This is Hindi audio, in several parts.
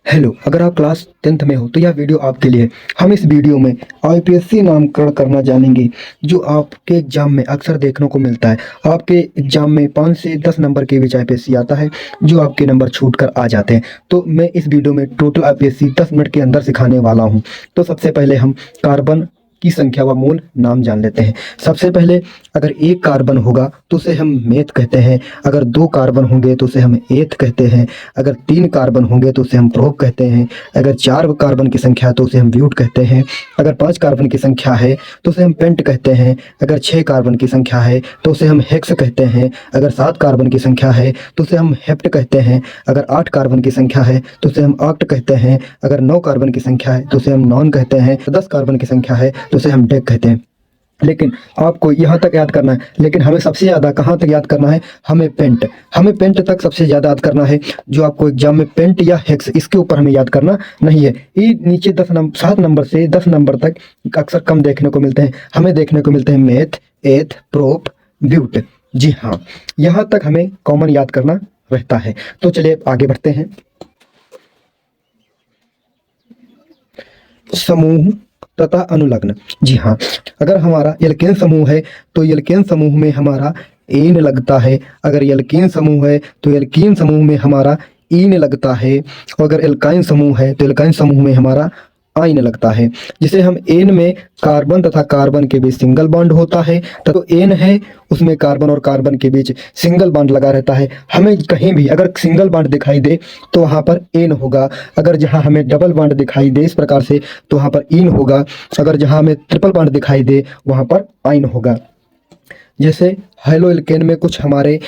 हेलो, अगर आप क्लास 10th में हो तो यह वीडियो आपके लिए है। हम इस वीडियो में आईपीएससी नामकरण करना जानेंगे, जो आपके एग्जाम में अक्सर देखने को मिलता है। आपके एग्जाम में 5 से 10 नंबर के बीच आईपीएससी आता है, जो आपके नंबर छूट कर आ जाते हैं। तो मैं इस वीडियो में टोटल आईपीएससी 10 मिनट के अंदर सिखाने वाला हूँ। तो सबसे पहले हम कार्बन की संख्या व मूल नाम जान लेते हैं। सबसे पहले अगर एक कार्बन होगा तो उसे हम मेथ कहते हैं। अगर 2 कार्बन होंगे तो उसे हम एथ कहते हैं। अगर 3 कार्बन होंगे तो उसे हम प्रोप कहते हैं। अगर 4 कार्बन की संख्या है तो उसे हम ब्यूट कहते हैं। अगर 5 कार्बन की संख्या है तो उसे हम पेंट कहते हैं। अगर 6 कार्बन की संख्या है तो उसे हम हेक्स कहते हैं। अगर 7 कार्बन की संख्या है तो उसे हम हेप्ट कहते हैं। अगर 8 कार्बन की संख्या है तो उसे हम ऑक्ट कहते हैं। अगर 9 कार्बन की संख्या है तो उसे हम नॉन कहते हैं। 10 कार्बन की संख्या है तो उसे हम डेक कहते हैं। लेकिन आपको यहाँ तक याद करना है, लेकिन हमें सबसे ज़्यादा कहाँ तक याद करना है? हमें पेंट तक सबसे ज़्यादा याद करना है। जो आपको एग्जाम में पेंट या हेक्स, इसके ऊपर हमें याद करना नहीं है। ये नीचे 7 नंबर से 10 नंबर तक अक्सर कम देखने को मिलते हैं। हमें देखने को मिलते हैं मेथ, एथ, प्रोप, ब्यूट। जी हाँ, यहाँ तक हमें कॉमन याद करना रहता है। तो चलिए आगे बढ़ते हैं। समूह तथा अनुलग्न। जी हाँ, अगर हमारा एल्केन समूह है तो एल्केन समूह में हमारा एन लगता है। अगर एल्केन समूह है तो एल्कीन समूह में हमारा ईन लगता है। और अगर एल्काइन समूह है तो एल्काइन समूह में हमारा आइन लगता है। जिसे हम एन में कार्बन तथा कार्बन के बीच सिंगल बॉन्ड होता है, तो एन है उसमें कार्बन और कार्बन के बीच सिंगल बॉन्ड लगा रहता है। हमें कहीं भी अगर सिंगल बॉन्ड दिखाई दे तो वहाँ पर एन होगा। अगर जहाँ हमें डबल बॉन्ड दिखाई दे इस प्रकार से तो वहाँ पर इन होगा। अगर जहाँ हमें ट्रिपल बॉन्ड दिखाई दे वहाँ पर आइन होगा। जैसे हेलो एल्केन में कुछ हमारे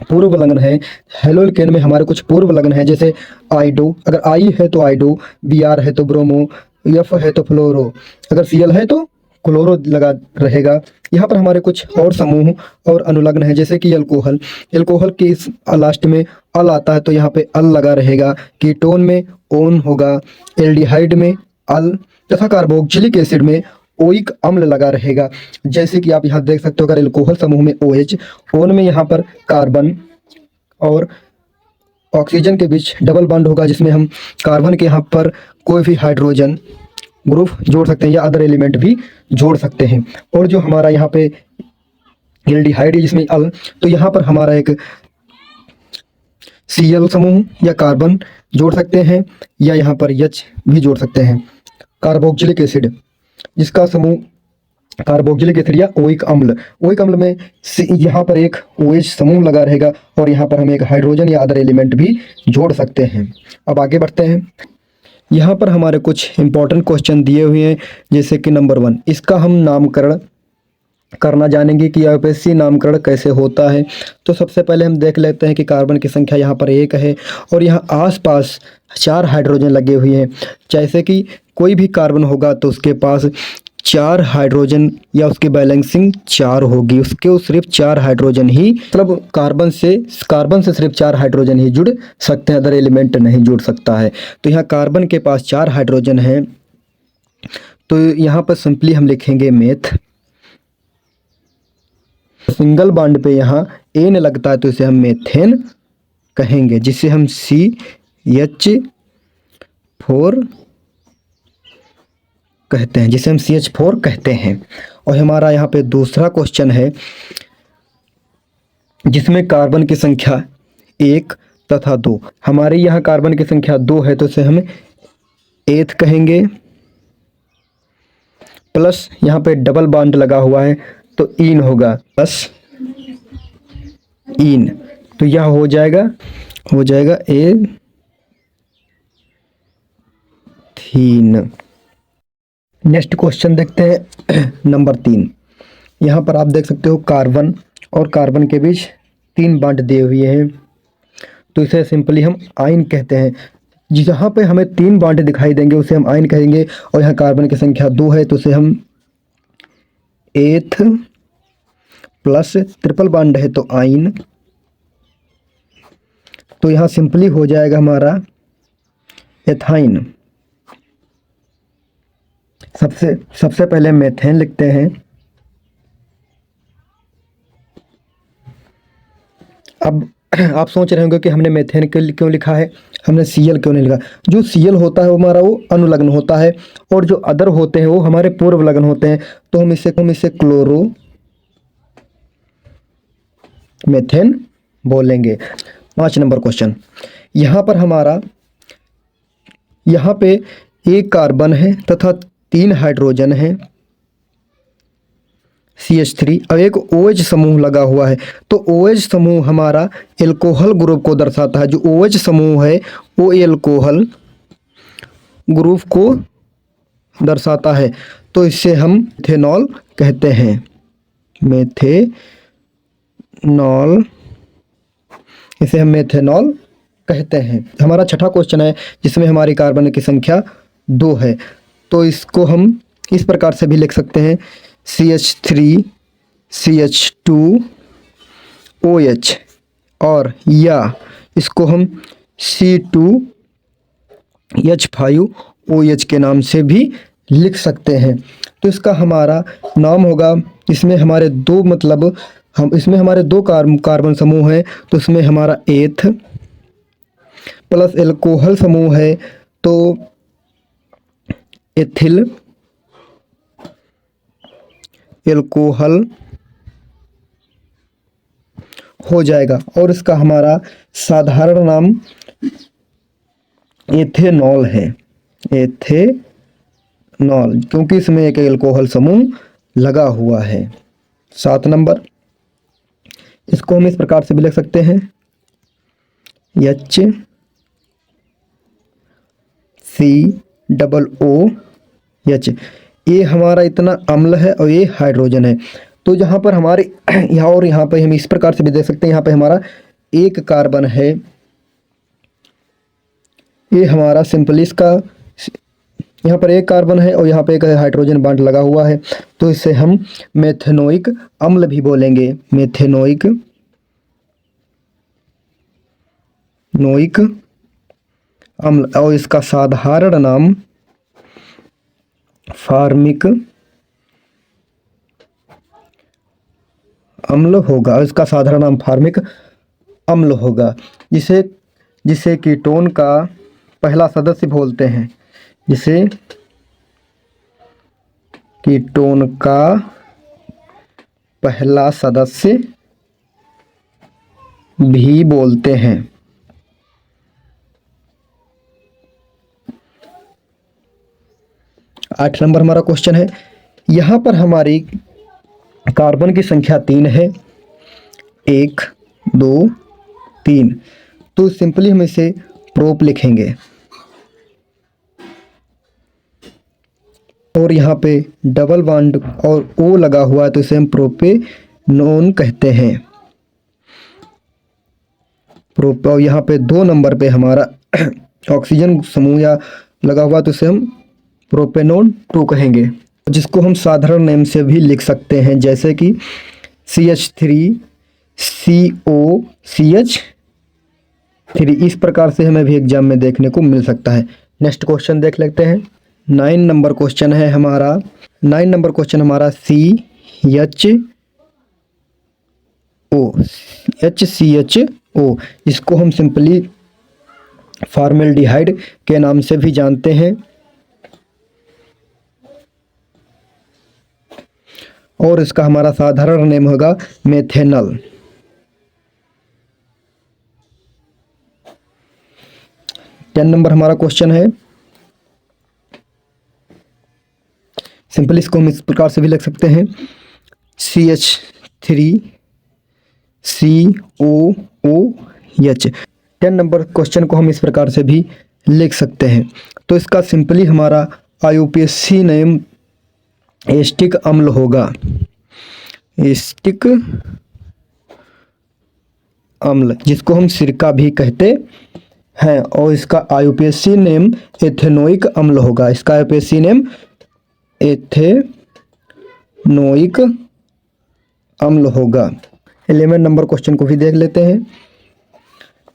पूर्व लग्न है। हेलो एल्केन में हमारे कुछ पूर्व लग्न है, जैसे आइडो। अगर आई है तो आइडो, बी आर है तो ब्रोमो, एफ है तो फ्लोरो, अगर सी एल है तो क्लोरो लगा रहेगा। यहाँ पर हमारे कुछ और समूह और अनुलग्न है, जैसे कि अल्कोहल। अल्कोहल के इस लास्ट में अल आता है तो यहाँ पे अल लगा रहेगा। कीटोन में ओन होगा। एल्डिहाइड में अल तथा कार्बोक्सिलिक एसिड में ओइक अम्ल लगा रहेगा। जैसे कि आप यहाँ देख सकते हो, अगर एल्कोहल समूह में OH, ओन में यहाँ पर कार्बन और ऑक्सीजन के बीच डबल बॉन्ड होगा, जिसमें हम कार्बन के यहाँ पर कोई भी हाइड्रोजन ग्रुप जोड़ सकते हैं या अदर एलिमेंट भी जोड़ सकते हैं। और जो हमारा यहाँ पे एल्डिहाइड है जिसमें अल, तो यहाँ पर हमारा एक Cl समूह या कार्बन जोड़ सकते हैं, या यहाँ पर H भी जोड़ सकते हैं। कार्बोक्सिलिक एसिड, जिसका समूह कार्बोक्सिलिक एसिड या ओइक अम्ल में यहाँ पर एक OH समूह लगा रहेगा और यहाँ पर हम एक हाइड्रोजन या अदर एलिमेंट भी जोड़ सकते हैं। अब आगे बढ़ते हैं। यहाँ पर हमारे कुछ इंपॉर्टेंट क्वेश्चन दिए हुए हैं, जैसे कि नंबर 1, इसका हम नामकरण करना जानेंगे कि आईपीएससी नामकरण कैसे होता है। तो सबसे पहले हम देख लेते हैं कि कार्बन की संख्या यहाँ पर 1 है और यहाँ आसपास 4 हाइड्रोजन लगे हुए हैं। जैसे कि कोई भी कार्बन होगा तो उसके पास 4 हाइड्रोजन या उसकी बैलेंसिंग 4 होगी। उसके सिर्फ 4 हाइड्रोजन ही, मतलब कार्बन से सिर्फ 4 हाइड्रोजन ही जुड़ सकते हैं, अदर एलिमेंट नहीं जुड़ सकता है। तो यहाँ कार्बन के पास 4 हाइड्रोजन है, तो यहाँ पर सिंपली हम लिखेंगे मेथ। सिंगल बॉन्ड पे यहाँ एन लगता है तो इसे हम मेथेन कहेंगे, जिसे हम CH4 कहते हैं। और हमारा यहाँ पे दूसरा क्वेश्चन है, जिसमें कार्बन की संख्या 1 तथा 2। हमारे यहाँ कार्बन की संख्या 2 है तो इसे हम एथ कहेंगे। प्लस यहाँ पे डबल बॉन्ड लगा हुआ है तो इन होगा, प्लस इन, तो यह हो जाएगा एथीन। नेक्स्ट क्वेश्चन देखते हैं नंबर 3। यहाँ पर आप देख सकते हो कार्बन और कार्बन के बीच 3 बॉन्ड दिए हुए हैं, तो इसे सिंपली हम आइन कहते हैं। जहाँ पे हमें 3 बॉन्ड दिखाई देंगे उसे हम आइन कहेंगे। और यहाँ कार्बन की संख्या 2 है तो उसे हम एथ, प्लस ट्रिपल बॉन्ड है तो आइन, तो यहाँ सिंपली हो जाएगा हमारा एथाइन। सबसे पहले मेथेन लिखते हैं। अब आप सोच रहे होंगे कि हमने मेथेन क्यों लिखा है। हमने Cl क्यों नहीं लिखा? जो Cl होता है वो हमारा वो अनुलग्न होता है और जो अदर होते हैं वो हमारे पूर्व लग्न होते हैं, तो हम इसे क्लोरो मेथेन बोलेंगे। 5 नंबर क्वेश्चन, यहाँ पे एक कार्बन है तथा 3 हाइड्रोजन है CH3 और एक OH समूह लगा हुआ है। तो OH समूह हमारा एल्कोहल ग्रुप को दर्शाता है। जो OH समूह है वो एल्कोहल ग्रुप को दर्शाता है, तो इसे हम मेथेनॉल कहते हैं। इसे हम मेथेनॉल कहते हैं। हमारा छठा क्वेश्चन है जिसमें हमारी कार्बन की संख्या 2 है, तो इसको हम इस प्रकार से भी लिख सकते हैं CH3 CH2 OH, और या इसको हम C2H5 OH के नाम से भी लिख सकते हैं। तो इसका हमारा नाम होगा, इसमें हमारे दो कार्बन समूह हैं, तो इसमें हमारा एथ प्लस एल्कोहल समूह है तो एथिल एल्कोहल हो जाएगा, और इसका हमारा साधारण नाम एथेनॉल है। एथेनॉल, क्योंकि इसमें एक एल्कोहल समूह लगा हुआ है। 7 नंबर, इसको हम इस प्रकार से भी लिख सकते हैं HCOOH। ये हमारा इतना अम्ल है और ये हाइड्रोजन है। तो जहाँ पर हमारे यहाँ पे हम इस प्रकार से भी देख सकते हैं, यहाँ पे हमारा एक कार्बन है, ये हमारा सिंपली इसका यहाँ पर एक कार्बन है और यहाँ पे एक हाइड्रोजन बॉन्ड लगा हुआ है, तो इसे हम मेथेनोइक अम्ल भी बोलेंगे। मेथेनोइक अम्ल, और इसका साधारण नाम फार्मिक अम्ल होगा। इसका साधारण नाम फार्मिक अम्ल होगा, जिसे कीटोन का पहला सदस्य बोलते हैं, जिसे कीटोन का पहला सदस्य भी बोलते हैं। आठ नंबर हमारा क्वेश्चन है, यहाँ पर हमारी कार्बन की संख्या 3 है, 1 2 3, तो सिंपली हम इसे प्रोप लिखेंगे, और यहाँ पे डबल बॉन्ड और O लगा हुआ है तो इसे हम प्रोपेनोन कहते हैं। और यहाँ पे 2 नंबर पे हमारा ऑक्सीजन समूह या लगा हुआ तो इसे हम प्रोपेनोन 2 कहेंगे, जिसको हम साधारण नेम से भी लिख सकते हैं, जैसे कि CH3COCH3। इस प्रकार से हमें भी एग्जाम में देखने को मिल सकता है। नेक्स्ट क्वेश्चन देख लेते हैं। 9 नंबर क्वेश्चन है हमारा HCHO, जिसको हम सिंपली फॉर्मेल्डिहाइड के नाम से भी जानते हैं, और इसका हमारा साधारण नेम होगा मेथेनॉल। 10 नंबर हमारा क्वेश्चन है, सिंपली इसको हम इस प्रकार से भी लिख सकते हैं CH3COOH। 10 नंबर क्वेश्चन को हम इस प्रकार से भी लिख सकते हैं, तो इसका सिंपली हमारा IUPAC नेम एस्टिक अम्ल होगा। एस्टिक अम्ल, जिसको हम सिरका भी कहते हैं, और इसका IUPAC नेम एथेनोइक अम्ल होगा। इसका IUPAC नेम एथेनोइक अम्ल होगा। 11 नंबर क्वेश्चन को भी देख लेते हैं,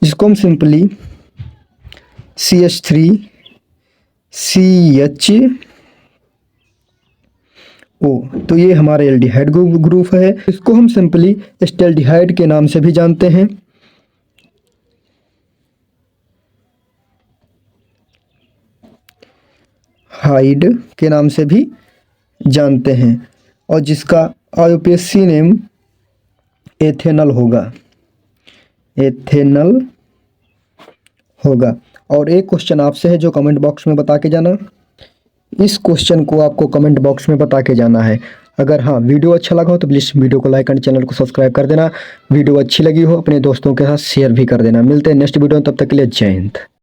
जिसको हम सिंपली CH3CHO, तो ये हमारा एल्डिहाइड ग्रुप है, इसको हम सिंपली एस्टेल्डिहाइड के नाम से भी जानते हैं। हाइड के नाम से भी जानते हैं और जिसका आईयूपीएसी नेम एथेनॉल होगा, एथेनॉल होगा। और एक क्वेश्चन आपसे है जो कमेंट बॉक्स में बता के जाना। इस क्वेश्चन को आपको कमेंट बॉक्स में बता के जाना है। अगर हाँ वीडियो अच्छा लगा हो तो प्लीज़ वीडियो को लाइक एंड चैनल को सब्सक्राइब कर देना। वीडियो अच्छी लगी हो अपने दोस्तों के साथ शेयर भी कर देना। मिलते हैं नेक्स्ट वीडियो में, तब तक के लिए जय हिंद।